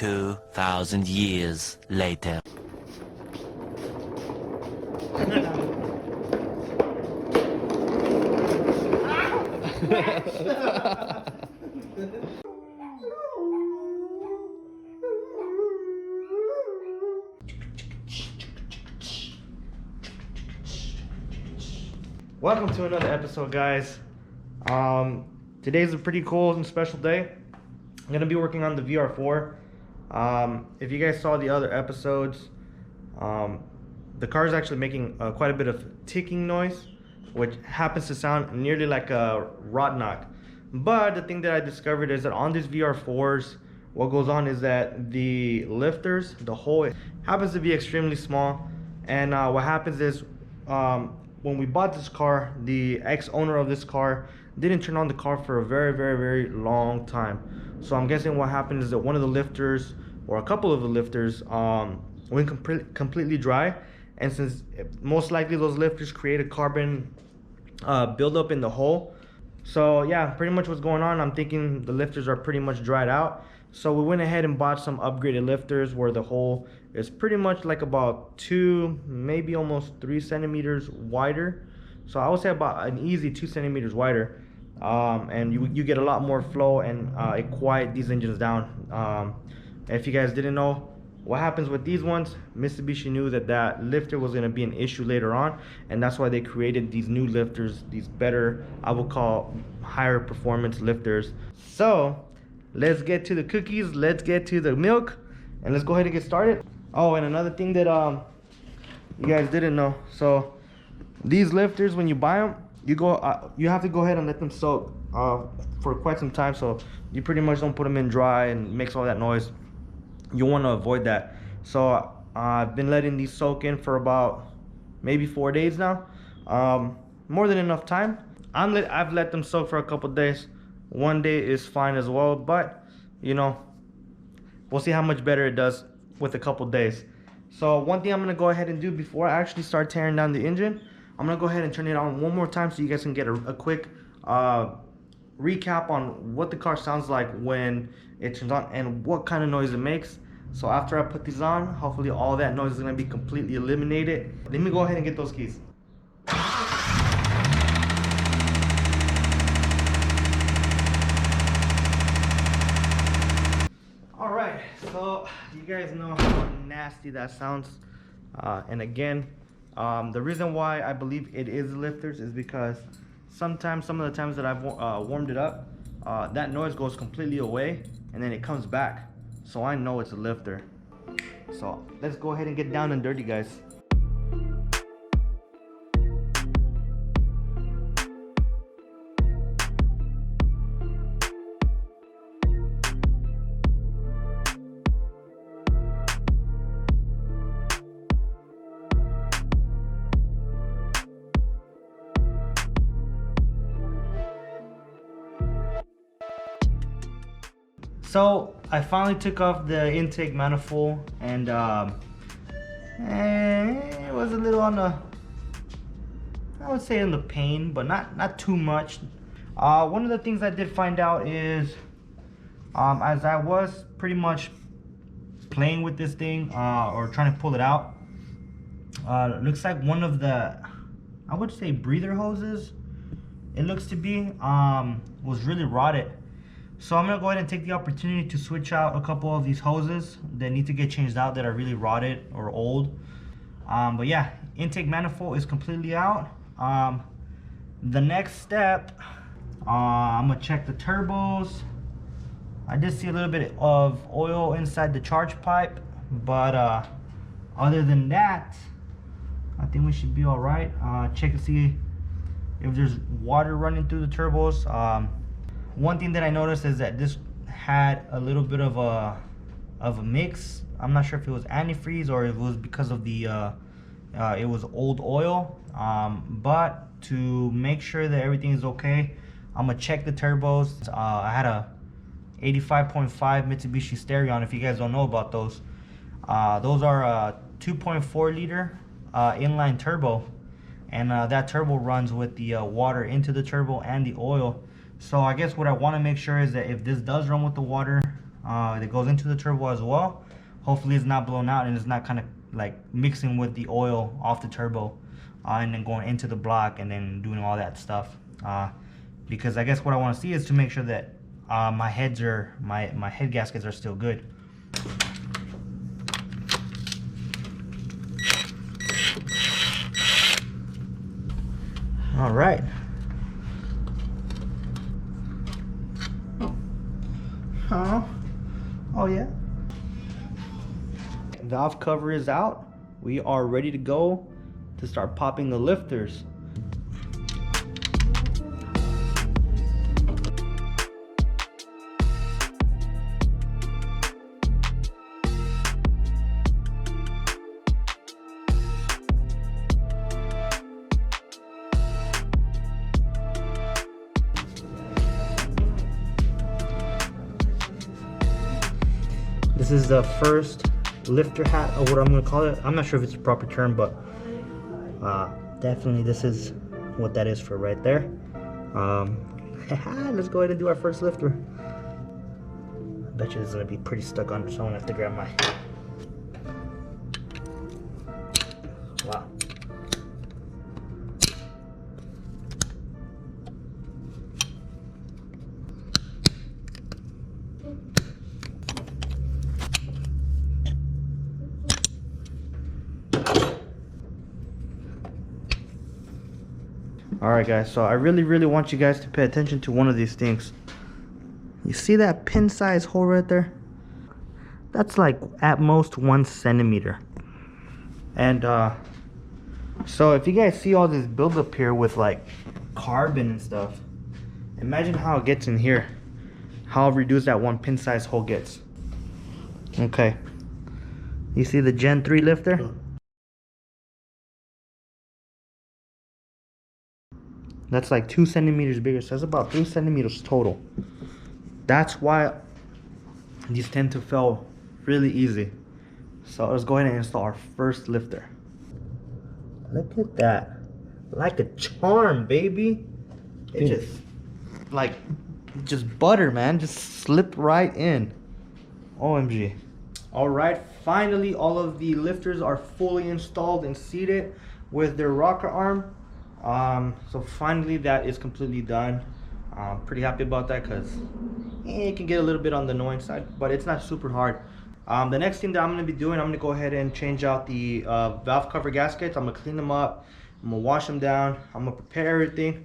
2,000 years later. Welcome to another episode, guys. Today's a pretty cool and special day. I'm gonna be working on the VR4. If you guys saw the other episodes, the car is actually making quite a bit of ticking noise, which happens to sound nearly like a rod knock. But the thing that I discovered is that on these VR4s, what goes on is that the lifters, the hole happens to be extremely small, and what happens is when we bought this car, the ex-owner of this car didn't turn on the car for a very long time. So I'm guessing what happened is that one of the lifters, or a couple of the lifters, went completely dry, and since most likely those lifters create a carbon buildup in the hole. So yeah, pretty much what's going on, I'm thinking the lifters are pretty much dried out. So we went ahead and bought some upgraded lifters where the hole is pretty much like about 2, maybe almost 3 centimeters wider. So I would say about an easy 2 centimeters wider. And you get a lot more flow, and it quiet these engines down. If you guys didn't know what happens with these ones, Mitsubishi knew that that lifter was going to be an issue later on, and that's why they created these new lifters, these better, I would call higher performance lifters. So let's get to the cookies, let's get to the milk, and let's go ahead and get started. Oh, and another thing that you guys didn't know, so these lifters, when you buy them, you have to go ahead and let them soak for quite some time. So you pretty much don't put them in dry and makes all that noise. You want to avoid that. So I've been letting these soak in for about maybe 4 days now. More than enough time. I've let them soak for a couple days. 1 day is fine as well, but you know, we'll see how much better it does with a couple days. So one thing I'm gonna go ahead and do before I actually start tearing down the engine, I'm gonna go ahead and turn it on one more time so you guys can get a quick recap on what the car sounds like when it turns on and what kind of noise it makes. So after I put these on, hopefully all that noise is gonna be completely eliminated. Let me go ahead and get those keys. Alright, so you guys know how nasty that sounds. And again, the reason why I believe it is lifters is because some of the times that I've warmed it up, that noise goes completely away and then it comes back. So I know it's a lifter. So let's go ahead and get down and dirty, guys. So I finally took off the intake manifold, and it was a little on the, I would say in the pain, but not too much. One of the things I did find out is, as I was pretty much playing with this thing or trying to pull it out, it looks like one of the, I would say breather hoses, it looks to be, was really rotted. So I'm gonna go ahead and take the opportunity to switch out a couple of these hoses that need to get changed out, that are really rotted or old. But yeah, intake manifold is completely out. The next step, I'm gonna check the turbos. I did see a little bit of oil inside the charge pipe, but other than that, I think we should be all right. Check to see if there's water running through the turbos. One thing that I noticed is that this had a little bit of a mix. I'm not sure if it was antifreeze or if it was because of the it was old oil. But to make sure that everything is okay, I'm gonna check the turbos. I had a 85.5 Mitsubishi Stereo. If you guys don't know about those are a 2.4 liter inline turbo, and that turbo runs with the water into the turbo and the oil. So I guess what I want to make sure is that if this does run with the water, that goes into the turbo as well. Hopefully it's not blown out and it's not kind of like mixing with the oil off the turbo and then going into the block and then doing all that stuff. Because I guess what I want to see is to make sure that my head gaskets are still good. All right. Oh yeah. Valve cover is out. We are ready to go to start popping the lifters. This is the first lifter hat, or what I'm going to call it. I'm not sure if it's a proper term, but definitely this is what that is for right there. Let's go ahead and do our first lifter. I bet you this is going to be pretty stuck on, so I'm going to have to grab my... Wow. Alright guys, so I really want you guys to pay attention to one of these things. You see that pin size hole right there? That's like at most 1 centimeter. And so if you guys see all this buildup here with like carbon and stuff, imagine how it gets in here. How reduced that 1 pin size hole gets. Okay. You see the Gen 3 lifter? That's like 2 centimeters bigger, so that's about 3 centimeters total. That's why these tend to fail really easy. So let's go ahead and install our first lifter. Look at that. Like a charm, baby. It just butter, man. Just slipped right in. OMG. Alright, finally all of the lifters are fully installed and seated with their rocker arm. So finally that is completely done. I'm pretty happy about that because it can get a little bit on the annoying side, but it's not super hard. The next thing that I'm going to be doing, I'm going to go ahead and change out the valve cover gaskets. I'm going to clean them up. I'm going to wash them down. I'm going to prepare everything.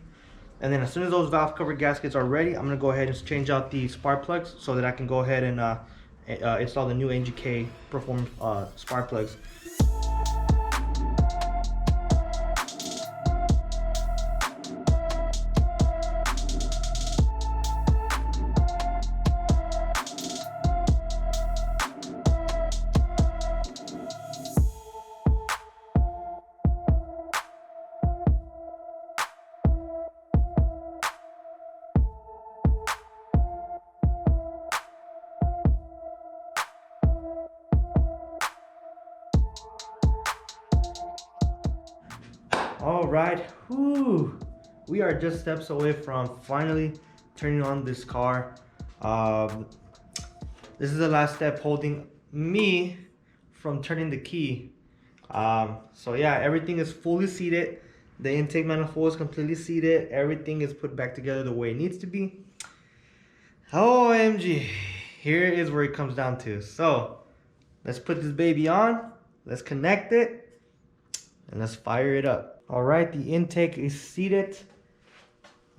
And then as soon as those valve cover gaskets are ready, I'm going to go ahead and change out the spark plugs so that I can go ahead and install the new NGK Performance spark plugs. All right, whew. We are just steps away from finally turning on this car. This is the last step holding me from turning the key. So yeah, everything is fully seated. The intake manifold is completely seated. Everything is put back together the way it needs to be. OMG, here is where it comes down to. So let's put this baby on, let's connect it, and let's fire it up. All right, the intake is seated.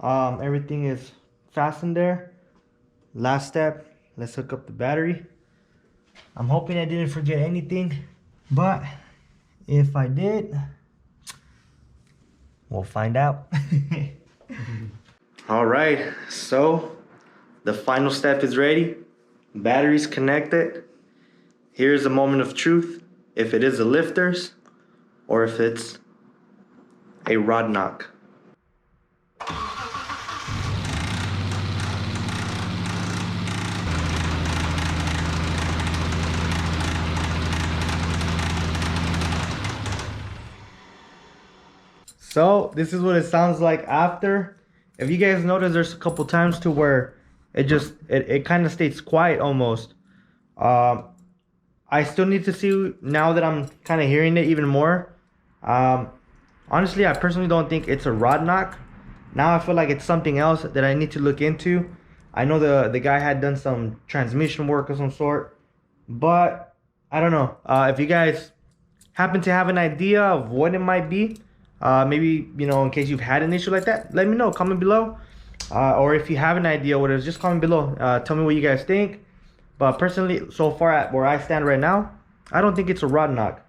Everything is fastened there. Last step, let's hook up the battery. I'm hoping I didn't forget anything, but if I did, we'll find out. All right, so the final step is ready. Battery's connected. Here's a moment of truth. If it is the lifters or if it's a rod knock. So this is what it sounds like after. If you guys notice, there's a couple times to where it kind of stays quiet almost. I still need to see now that I'm kind of hearing it even more. Honestly, I personally don't think it's a rod knock. Now I feel like it's something else that I need to look into. I know the guy had done some transmission work of some sort, but I don't know. If you guys happen to have an idea of what it might be, maybe, you know, in case you've had an issue like that, let me know. Comment below. Or if you have an idea what it is, just comment below. Tell me what you guys think. But personally, so far at where I stand right now, I don't think it's a rod knock.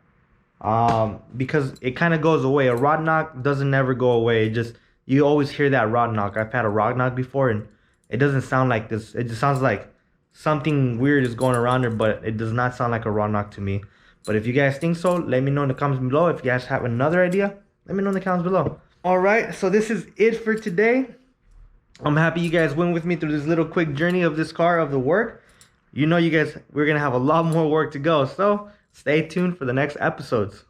Because it kind of goes away. A rod knock doesn't never go away. It just, you always hear that rod knock. I've had a rod knock before, and it doesn't sound like this. It just sounds like something weird is going around there, but it does not sound like a rod knock to me. But if you guys think so, let me know in the comments below. If you guys have another idea, let me know in the comments below. Alright, so this is it for today. I'm happy you guys went with me through this little quick journey of this car, of the work. You know, you guys, we're going to have a lot more work to go. So stay tuned for the next episodes.